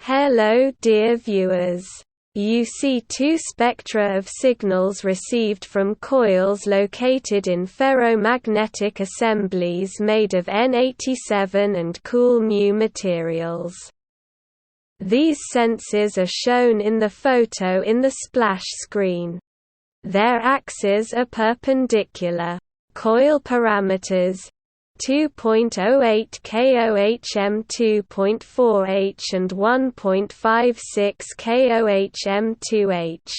Hello dear viewers. You see two spectra of signals received from coils located in ferromagnetic assemblies made of N87 and kOhm materials. These sensors are shown in the photo in the splash screen. Their axes are perpendicular. Coil parameters 2.08 kOhm 2.4H and 1.56 kOhm 2H.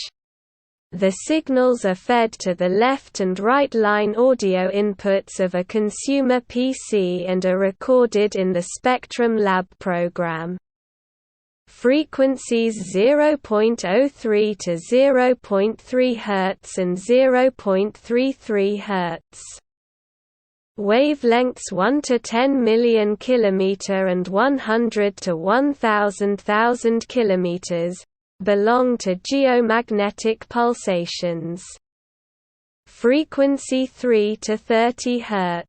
The signals are fed to the left and right line audio inputs of a consumer PC and are recorded in the Spectrum Lab program. Frequencies 0.03 to 0.3 Hz and 0.33 Hz. Wavelengths 1 to 10 million km and 100 to 1,000,000 km belong to geomagnetic pulsations. Frequency 3 to 30 Hz.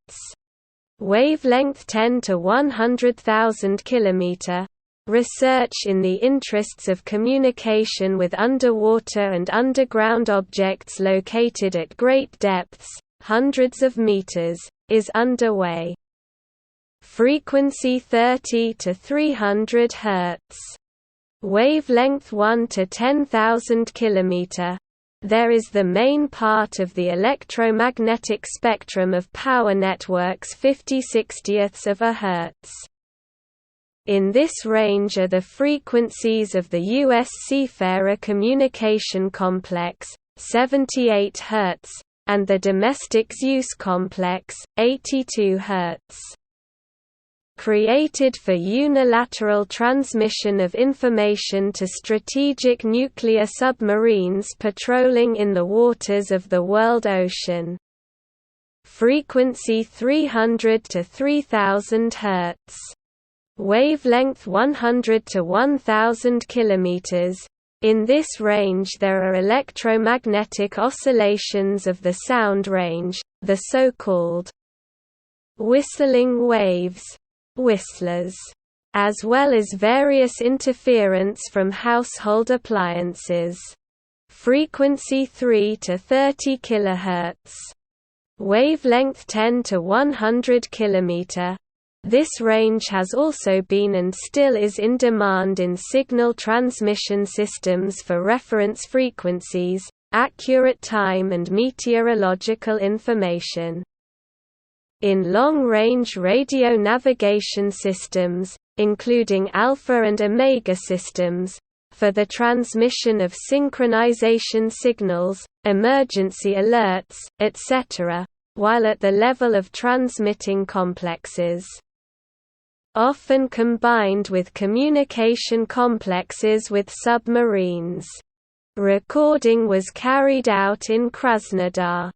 Wavelength 10 to 100,000 km. Research in the interests of communication with underwater and underground objects located at great depths, hundreds of meters, is underway. Frequency 30 to 300 Hz. Wavelength 1 to 10,000 km. There is the main part of the electromagnetic spectrum of power networks 50/60ths of a Hertz. In this range are the frequencies of the US SeaFarer communication complex, 78 Hz, and the domestic ZEUS complex, 82 Hz. Created for unilateral transmission of information to strategic nuclear submarines patrolling in the waters of the world ocean. Frequency 300 to 3000 Hz. Wavelength 100 to 1000 km. In this range there are electromagnetic oscillations of the sound range, the so-called whistling waves, whistlers, as well as various interference from household appliances. Frequency 3 to 30 kHz. Wavelength 10 to 100 km. This range has also been and still is in demand in signal transmission systems for reference frequencies, accurate time and meteorological information. In long-range radio navigation systems, including alpha and omega systems, for the transmission of synchronization signals, emergency alerts, etc., while at the level of transmitting complexes. Often combined with communication complexes with submarines. Recording was carried out in Krasnodar.